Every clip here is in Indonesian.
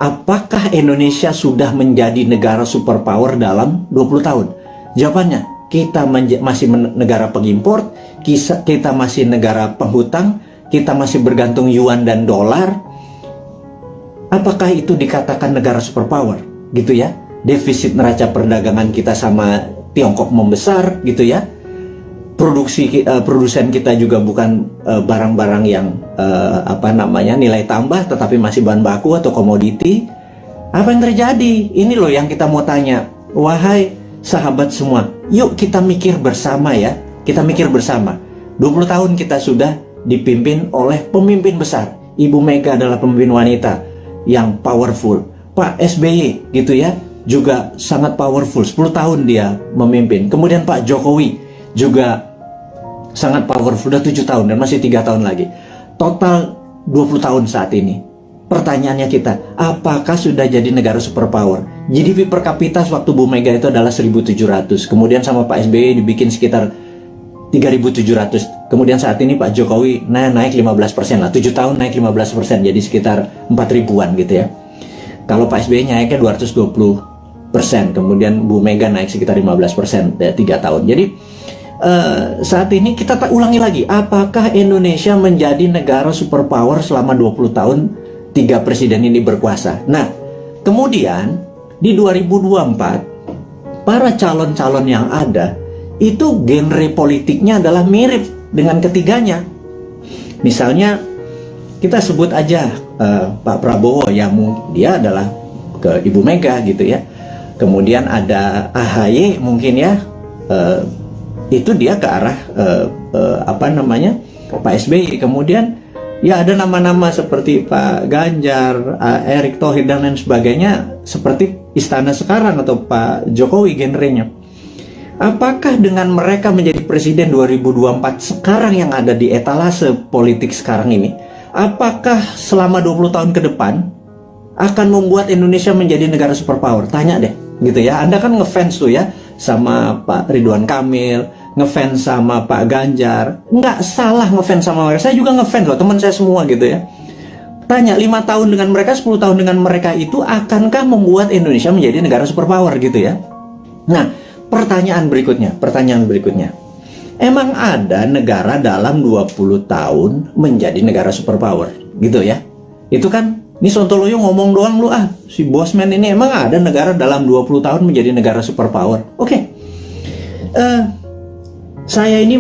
apakah Indonesia sudah menjadi negara superpower dalam 20 tahun? Jawabannya, kita masih negara pengimpor, kita masih negara penghutang, kita masih bergantung yuan dan dolar. Apakah itu dikatakan negara superpower? Gitu ya. Defisit neraca perdagangan kita sama Tiongkok membesar, gitu ya. Produsen kita juga bukan barang-barang yang nilai tambah, tetapi masih bahan baku atau komoditi. Apa yang terjadi? Ini loh yang kita mau tanya. Wahai sahabat semua, yuk kita mikir bersama ya. Kita mikir bersama. 20 tahun kita sudah dipimpin oleh pemimpin besar. Ibu Mega adalah pemimpin wanita yang powerful. Pak SBY gitu ya, juga sangat powerful. 10 tahun dia memimpin. Kemudian Pak Jokowi juga sangat powerful, udah 7 tahun dan masih 3 tahun lagi. Total 20 tahun saat ini. Pertanyaannya kita, apakah sudah jadi negara superpower? GDP per kapita waktu Bu Mega itu adalah 1.700. Kemudian sama Pak SBY dibikin sekitar 3.700. Kemudian saat ini Pak Jokowi naik 15% lah. 7 tahun naik 15%, jadi sekitar 4.000-an gitu ya. Kalau Pak SBY naiknya 220%. Kemudian Bu Mega naik sekitar 15% 3 tahun. Jadi saat ini kita ulangi lagi, apakah Indonesia menjadi negara superpower selama 20 tahun 3 presiden ini berkuasa? Nah, kemudian di 2024 para calon-calon yang ada itu genre politiknya adalah mirip dengan ketiganya. Misalnya kita sebut aja Pak Prabowo, ya dia adalah ke Ibu Mega gitu ya. Kemudian ada AHY mungkin ya, itu dia ke arah Pak SBY. Kemudian ya ada nama-nama seperti Pak Ganjar, Erick Thohir dan lain sebagainya, seperti istana sekarang atau Pak Jokowi genrenya. Apakah dengan mereka menjadi presiden 2024 sekarang yang ada di etalase politik sekarang ini, apakah selama 20 tahun ke depan akan membuat Indonesia menjadi negara superpower? Tanya deh, gitu ya. Anda kan ngefans tuh ya sama Pak Ridwan Kamil, ngefans sama Pak Ganjar. Nggak salah ngefans sama mereka. Saya juga ngefans loh, teman saya semua gitu ya. Tanya 5 tahun dengan mereka, 10 tahun dengan mereka itu akankah membuat Indonesia menjadi negara superpower gitu ya. Nah, pertanyaan berikutnya. Emang ada negara dalam 20 tahun menjadi negara superpower gitu ya? Itu kan, ini Sontoloyo ngomong doang lu si Bosman ini, emang ada negara dalam 20 tahun menjadi negara superpower? Oke. Saya ini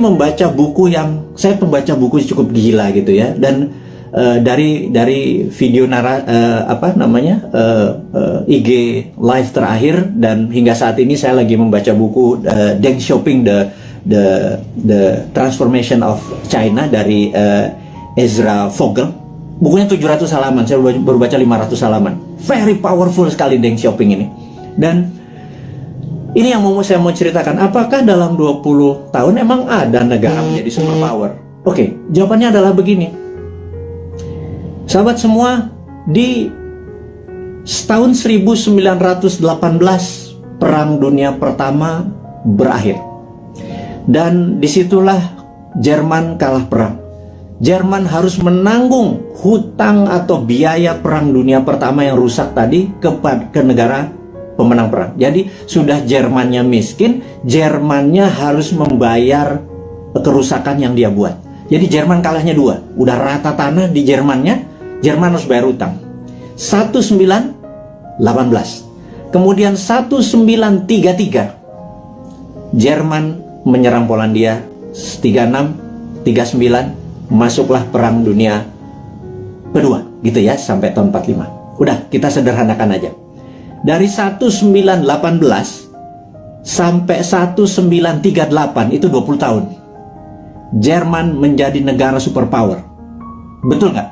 saya pembaca buku cukup gila gitu ya, dan dari video IG live terakhir dan hingga saat ini saya lagi membaca buku Deng Xiaoping the Transformation of China dari Ezra Vogel. Bukunya 700 halaman, saya baru baca 500 halaman. Very powerful sekali Deng Xiaoping ini. Dan ini yang saya mau ceritakan, apakah dalam 20 tahun emang ada negara menjadi superpower? Oke, jawabannya adalah begini. Sahabat semua, di tahun 1918 Perang Dunia Pertama berakhir. Dan disitulah Jerman kalah perang. Jerman harus menanggung hutang atau biaya Perang Dunia Pertama yang rusak tadi ke negara pemenang perang. Jadi sudah Jermannya miskin, Jermannya harus membayar kerusakan yang dia buat. Jadi Jerman kalahnya 2. Udah rata tanah di Jermannya, Jerman harus bayar utang. 1918. Kemudian 1933 Jerman menyerang Polandia. 36, 39 masuklah Perang Dunia Kedua gitu ya, sampai tahun 45. Udah, kita sederhanakan aja. Dari 1918 sampai 1938 itu 20 tahun. Jerman menjadi negara superpower. Betul nggak?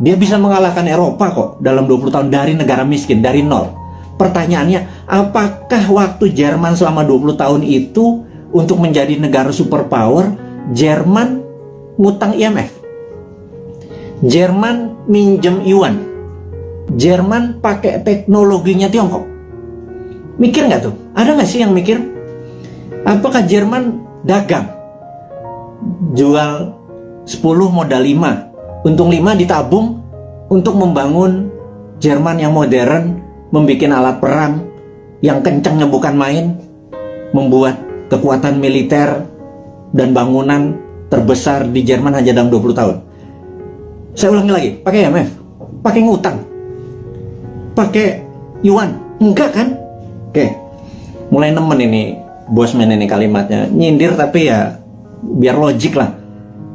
Dia bisa mengalahkan Eropa kok dalam 20 tahun dari negara miskin, dari nol. Pertanyaannya, apakah waktu Jerman selama 20 tahun itu untuk menjadi negara superpower, Jerman ngutang IMF? Jerman minjem yuan? Jerman pakai teknologinya Tiongkok? Mikir nggak tuh? Ada nggak sih yang mikir? Apakah Jerman dagang? Jual 10 modal 5. Untung 5 ditabung untuk membangun Jerman yang modern, membuat alat perang yang kencangnya bukan main, membuat kekuatan militer dan bangunan terbesar di Jerman hanya dalam 20 tahun. Saya ulangi lagi, pakai IMF, pakai ngutang, pakai yuan, enggak kan? Oke, mulai nemen ini Bosman ini kalimatnya, nyindir tapi ya biar logik lah.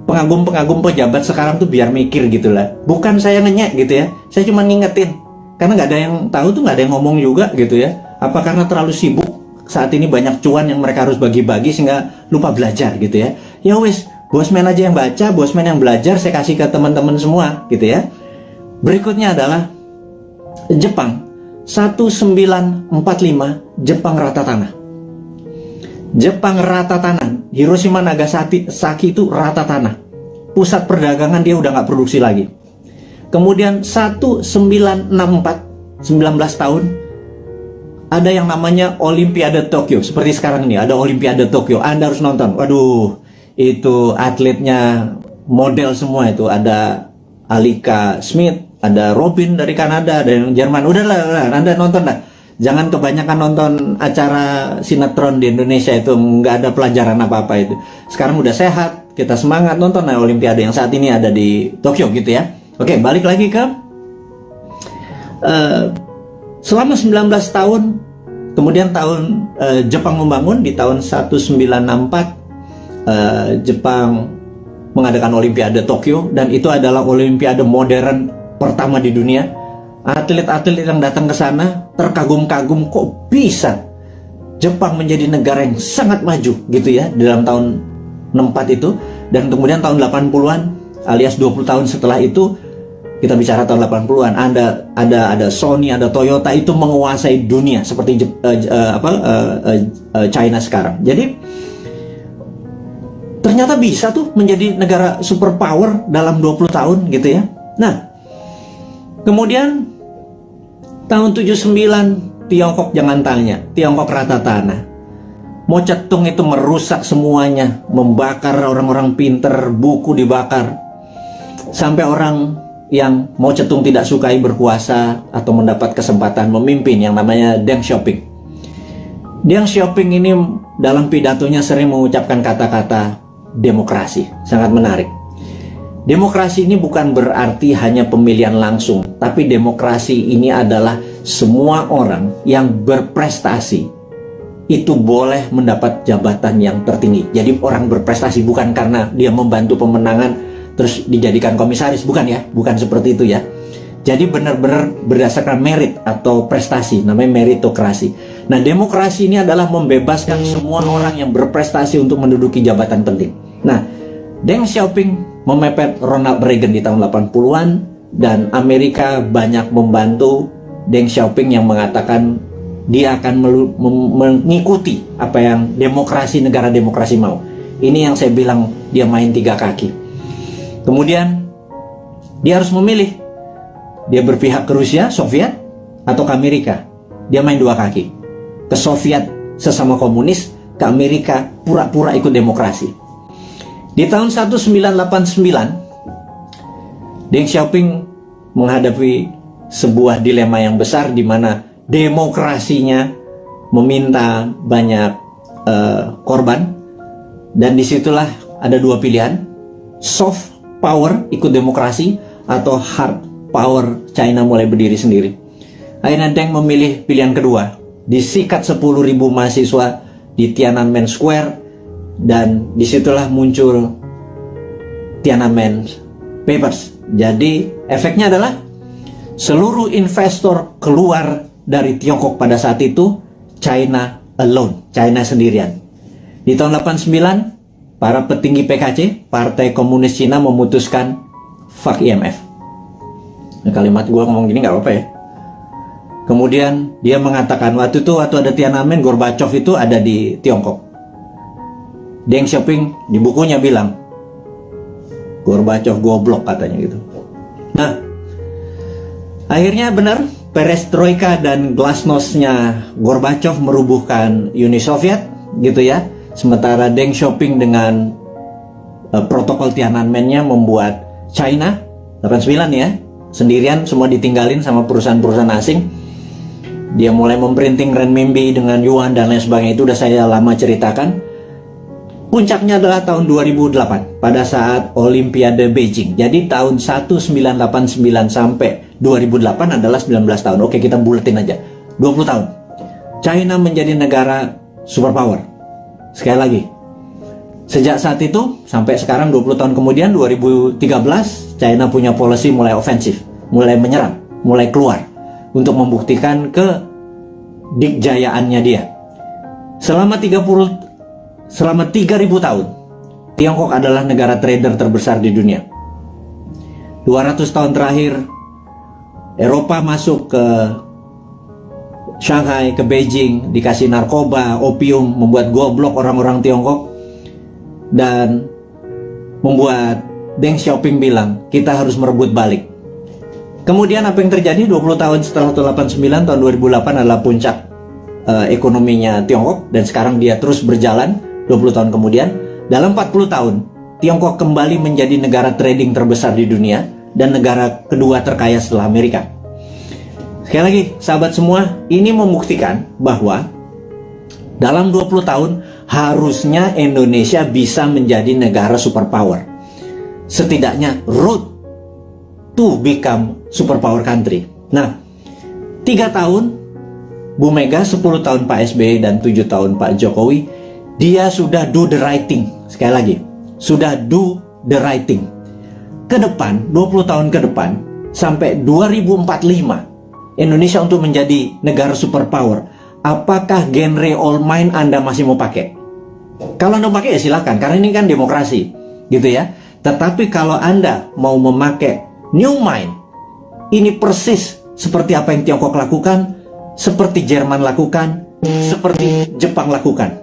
Pengagum-pengagum pejabat sekarang tuh biar mikir gitu lah. Bukan saya ngenyek gitu ya, saya cuma ngingetin. Karena nggak ada yang tahu tuh, nggak ada yang ngomong juga gitu ya. Apa karena terlalu sibuk saat ini banyak cuan yang mereka harus bagi-bagi sehingga lupa belajar gitu ya. Ya wes, Bosman aja yang baca, Bosman yang belajar, saya kasih ke teman-teman semua gitu ya. Berikutnya adalah Jepang 1945, Jepang rata tanah. Jepang rata tanah, Hiroshima Nagasaki itu rata tanah. Pusat perdagangan dia udah nggak produksi lagi. Kemudian 1964, 19 tahun, ada yang namanya Olimpiade Tokyo. Seperti sekarang ini ada Olimpiade Tokyo, Anda harus nonton. Waduh, itu atletnya model semua itu. Ada Alika Smith, ada Robin dari Kanada, ada yang Jerman. Udahlah, Anda nonton lah. Jangan kebanyakan nonton acara sinetron di Indonesia, itu nggak ada pelajaran apa-apa itu. Sekarang udah sehat, kita semangat nonton lah Olimpiade yang saat ini ada di Tokyo gitu ya. Oke, balik lagi ke selama 19 tahun, kemudian Jepang membangun di tahun 1964, Jepang mengadakan Olimpiade Tokyo, dan itu adalah Olimpiade modern pertama di dunia. Atlet-atlet yang datang ke sana terkagum-kagum, kok bisa Jepang menjadi negara yang sangat maju gitu ya di dalam tahun 64 itu. Dan kemudian tahun 80-an alias 20 tahun setelah itu, kita bicara tahun 80-an, ada Sony, ada Toyota, itu menguasai dunia seperti China sekarang. Jadi ternyata bisa tuh menjadi negara superpower dalam 20 tahun gitu ya. Nah, kemudian tahun 79, Tiongkok jangan tanya, Tiongkok rata tanah. Mao Zedong itu merusak semuanya, membakar orang-orang pinter, buku dibakar. Sampai orang yang Mao Zedong tidak sukai berkuasa atau mendapat kesempatan memimpin, yang namanya Deng Xiaoping. Deng Xiaoping ini dalam pidatonya sering mengucapkan kata-kata demokrasi, sangat menarik. Demokrasi ini bukan berarti hanya pemilihan langsung, tapi demokrasi ini adalah semua orang yang berprestasi itu boleh mendapat jabatan yang tertinggi. Jadi orang berprestasi bukan karena dia membantu pemenangan terus dijadikan komisaris, bukan ya, bukan seperti itu ya. Jadi benar-benar berdasarkan merit atau prestasi, namanya meritokrasi. Nah, demokrasi ini adalah membebaskan semua orang yang berprestasi untuk menduduki jabatan penting. Nah, Deng Xiaoping memepet Ronald Reagan di tahun 80-an, dan Amerika banyak membantu Deng Xiaoping yang mengatakan dia akan mengikuti apa yang negara demokrasi mau. Ini yang saya bilang dia main tiga kaki. Kemudian dia harus memilih, dia berpihak ke Rusia, Soviet, atau ke Amerika. Dia main dua kaki, ke Soviet sesama komunis, ke Amerika pura-pura ikut demokrasi. Di tahun 1989, Deng Xiaoping menghadapi sebuah dilema yang besar, di mana demokrasinya meminta banyak korban, dan disitulah ada dua pilihan: soft power ikut demokrasi, atau hard power China mulai berdiri sendiri. Akhirnya Deng memilih pilihan kedua. Disikat 10.000 mahasiswa di Tiananmen Square, dan disitulah muncul Tiananmen Papers. Jadi efeknya adalah seluruh investor keluar dari Tiongkok pada saat itu. China alone, China sendirian. Di tahun 89, para petinggi PKC, Partai Komunis Cina, memutuskan fuck IMF. Nah, kalimat gue ngomong gini nggak apa-apa ya. Kemudian dia mengatakan, waktu ada Tiananmen, Gorbachev itu ada di Tiongkok. Deng Xiaoping di bukunya bilang, Gorbachev goblok katanya gitu. Nah, akhirnya benar, perestroika dan glasnost-nya Gorbachev merubuhkan Uni Soviet gitu ya. Sementara Deng Xiaoping dengan protokol Tiananmen-nya membuat China 89 ya, sendirian, semua ditinggalin sama perusahaan-perusahaan asing. Dia mulai memprinting renminbi dengan yuan dan lain sebagainya, itu udah saya lama ceritakan. Puncaknya adalah tahun 2008 pada saat Olimpiade Beijing. Jadi tahun 1989 sampai 2008 adalah 19 tahun. Oke, kita buletin aja. 20 tahun. China menjadi negara superpower. Sekali lagi, sejak saat itu sampai sekarang 20 tahun kemudian 2013, China punya policy mulai ofensif, mulai menyerang, mulai keluar untuk membuktikan kedikjayaannya dia. Selama 3000 tahun, Tiongkok adalah negara trader terbesar di dunia. 200 tahun terakhir, Eropa masuk ke Shanghai, ke Beijing, dikasih narkoba, opium, membuat goblok orang-orang Tiongkok, dan membuat Deng Xiaoping bilang, kita harus merebut balik. Kemudian apa yang terjadi 20 tahun setelah 1989, tahun 2008 adalah puncak ekonominya Tiongkok, dan sekarang dia terus berjalan 20 tahun kemudian. Dalam 40 tahun, Tiongkok kembali menjadi negara trading terbesar di dunia dan negara kedua terkaya setelah Amerika. Sekali lagi, sahabat semua, ini membuktikan bahwa dalam 20 tahun harusnya Indonesia bisa menjadi negara superpower. Setidaknya road to become superpower country. Nah, 3 tahun Bu Mega, 10 tahun Pak SBY, dan 7 tahun Pak Jokowi, dia sudah do the right thing. Sekali lagi, sudah do the right thing. Ke depan, 20 tahun ke depan, sampai 2045, Indonesia untuk menjadi negara superpower, apakah genre old mind Anda masih mau pakai? Kalau Anda pakai ya silakan, karena ini kan demokrasi, gitu ya. Tetapi kalau Anda mau memakai new mind, ini persis seperti apa yang Tiongkok lakukan, seperti Jerman lakukan, seperti Jepang lakukan.